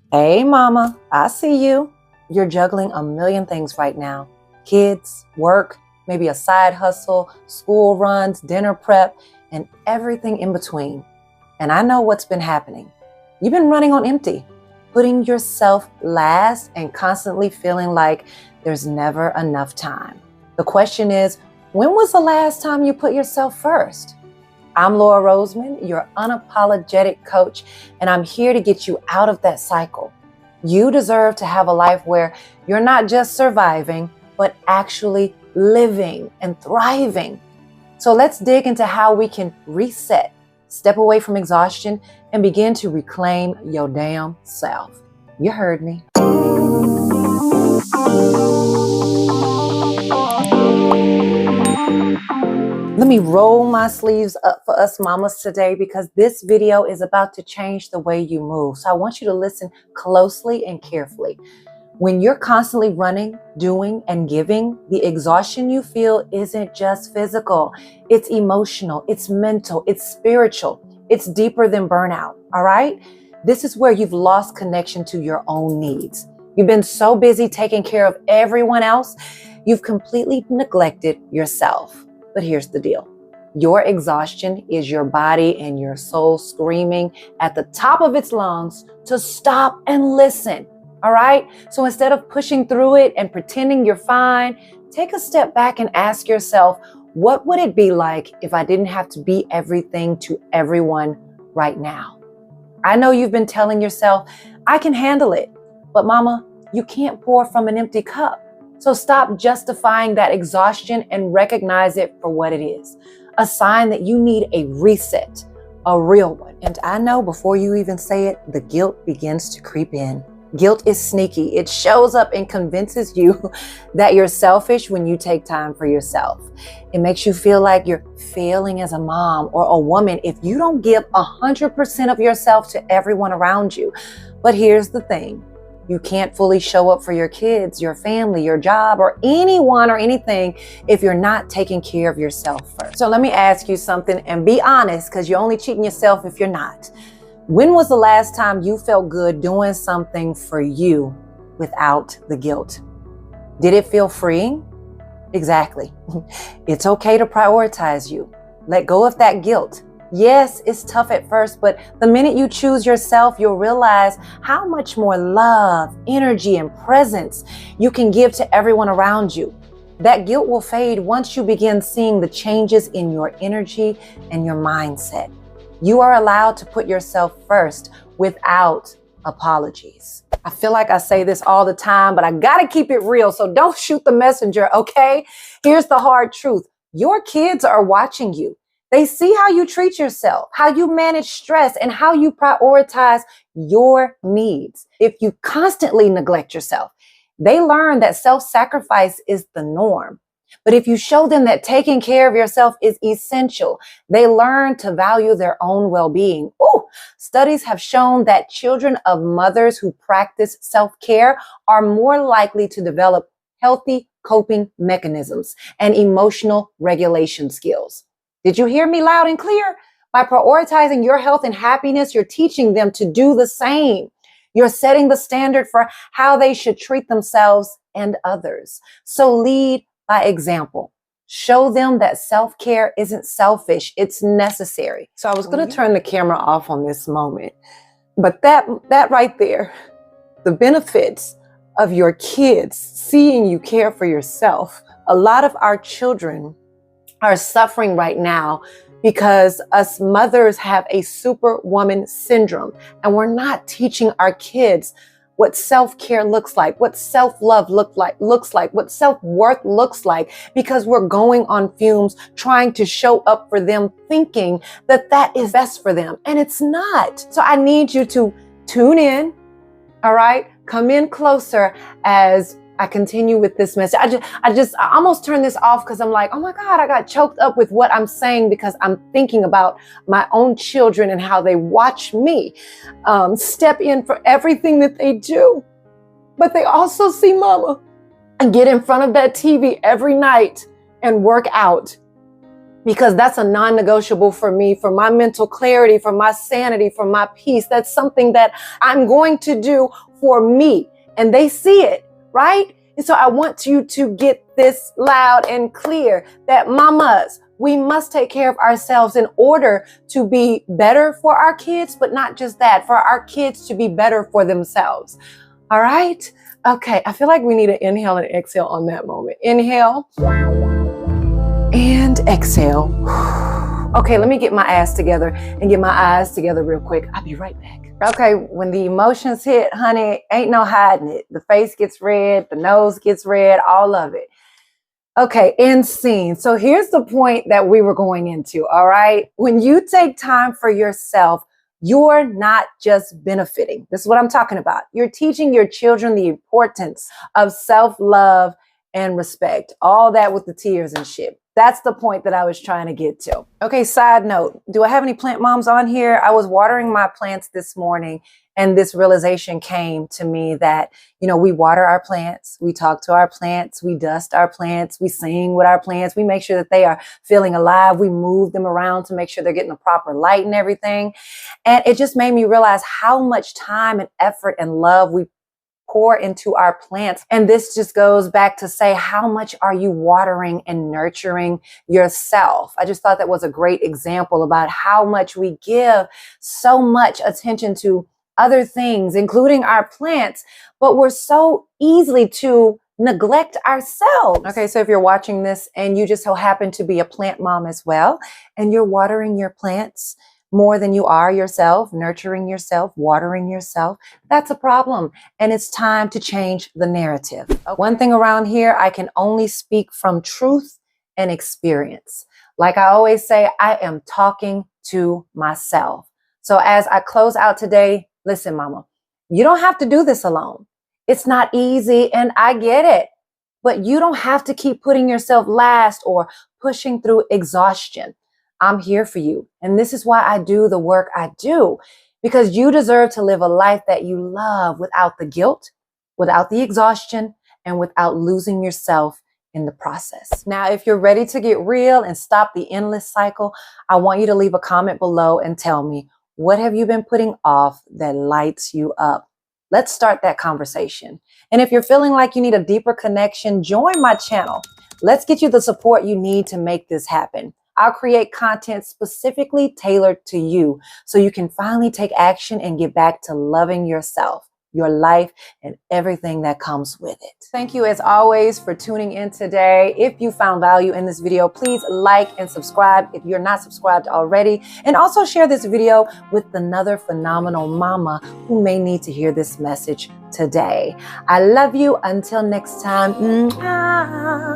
Hey, mama, I see you. You're juggling a million things right now. Kids, work, maybe a side hustle, school runs, dinner prep, and everything in between. And I know what's been happening. You've been running on empty, putting yourself last and constantly feeling like there's never enough time. The question is, when was the last time you put yourself first? I'm Lora Rosemon, your unapologetic coach, and I'm here to get you out of that cycle. You deserve to have a life where you're not just surviving, but actually living and thriving. So let's dig into how we can reset, step away from exhaustion, and begin to reclaim your damn self. You heard me. Let me roll my sleeves up for us mamas today because this video is about to change the way you move. So I want you to listen closely and carefully. When you're constantly running, doing, and giving, the exhaustion you feel isn't just physical. It's emotional, it's mental, it's spiritual. It's deeper than burnout, all right? This is where you've lost connection to your own needs. You've been so busy taking care of everyone else, you've completely neglected yourself. But here's the deal. Your exhaustion is your body and your soul screaming at the top of its lungs to stop and listen. All right? So instead of pushing through it and pretending you're fine, take a step back and ask yourself, what would it be like if I didn't have to be everything to everyone right now? I know you've been telling yourself, I can handle it. But mama, you can't pour from an empty cup. So stop justifying that exhaustion and recognize it for what it is. A sign that you need a reset, a real one. And I know before you even say it, the guilt begins to creep in. Guilt is sneaky. It shows up and convinces you that you're selfish when you take time for yourself. It makes you feel like you're failing as a mom or a woman if you don't give 100% of yourself to everyone around you. But here's the thing. You can't fully show up for your kids, your family, your job, or anyone or anything if you're not taking care of yourself first. So let me ask you something and be honest, because you're only cheating yourself if you're not. When was the last time you felt good doing something for you without the guilt? Did it feel freeing? Exactly. It's okay to prioritize you. Let go of that guilt. Yes, it's tough at first, but the minute you choose yourself, you'll realize how much more love, energy, and presence you can give to everyone around you. That guilt will fade once you begin seeing the changes in your energy and your mindset. You are allowed to put yourself first without apologies. I feel like I say this all the time, but I gotta keep it real, so don't shoot the messenger, okay? Here's the hard truth. Your kids are watching you. They see how you treat yourself, how you manage stress, and how you prioritize your needs. If you constantly neglect yourself, they learn that self-sacrifice is the norm. But if you show them that taking care of yourself is essential, they learn to value their own well-being. Studies have shown that children of mothers who practice self-care are more likely to develop healthy coping mechanisms and emotional regulation skills. Did you hear me loud and clear? By prioritizing your health and happiness, you're teaching them to do the same. You're setting the standard for how they should treat themselves and others. So lead by example. Show them that self-care isn't selfish, it's necessary. So I was going to turn the camera off on this moment, but that right there, the benefits of your kids seeing you care for yourself. A lot of our children are suffering right now because us mothers have a superwoman syndrome, and we're not teaching our kids what self-care looks like, what self-love looks like, what self-worth looks like, because we're going on fumes trying to show up for them thinking that that is best for them, and it's not. So I need you to tune in, all right? Come in closer as I continue with this message. I almost turned this off because I'm like, oh my God, I got choked up with what I'm saying because I'm thinking about my own children and how they watch me step in for everything that they do. But they also see mama and get in front of that TV every night and work out. because that's a non-negotiable for me, for my mental clarity, for my sanity, for my peace. That's something that I'm going to do for me. And they see it, right? And so I want you to get this loud and clear that mamas, we must take care of ourselves in order to be better for our kids, but not just that, for our kids to be better for themselves. All right? Okay, I feel like we need an inhale and exhale on that moment. Inhale and exhale. Okay, let me get my ass together and get my eyes together real quick. I'll be right back. Okay, when the emotions hit, honey, ain't no hiding it. The face gets red, the nose gets red, all of it. Okay, end scene. So here's the point that we were going into, all right? When you take time for yourself, you're not just benefiting. This is what I'm talking about. You're teaching your children the importance of self-love and respect. All that with the tears and shit. That's the point that I was trying to get to. Okay, side note, do I have any plant moms on here? I was watering my plants this morning and this realization came to me that, you know, we water our plants, we talk to our plants, we dust our plants, we sing with our plants, we make sure that they are feeling alive, we move them around to make sure they're getting the proper light and everything. And it just made me realize how much time and effort and love we pour into our plants. And this just goes back to say, how much are you watering and nurturing yourself? I just thought that was a great example about how much we give so much attention to other things, including our plants, but we're so easily to neglect ourselves. Okay, so if you're watching this and you just so happen to be a plant mom as well, and you're watering your plants more than you are yourself, nurturing yourself, watering yourself, that's a problem. And it's time to change the narrative. Okay. One thing around here, I can only speak from truth and experience. Like I always say, I am talking to myself. So as I close out today, listen, mama, you don't have to do this alone. It's not easy and I get it, but you don't have to keep putting yourself last or pushing through exhaustion. I'm here for you. And this is why I do the work I do, because you deserve to live a life that you love without the guilt, without the exhaustion, and without losing yourself in the process. Now, if you're ready to get real and stop the endless cycle, I want you to leave a comment below and tell me, what have you been putting off that lights you up? Let's start that conversation. And if you're feeling like you need a deeper connection, join my channel. Let's get you the support you need to make this happen. I'll create content specifically tailored to you so you can finally take action and get back to loving yourself, your life, and everything that comes with it. Thank you as always for tuning in today. If you found value in this video, please like and subscribe if you're not subscribed already. And also share this video with another phenomenal mama who may need to hear this message today. I love you. Until next time. Mwah.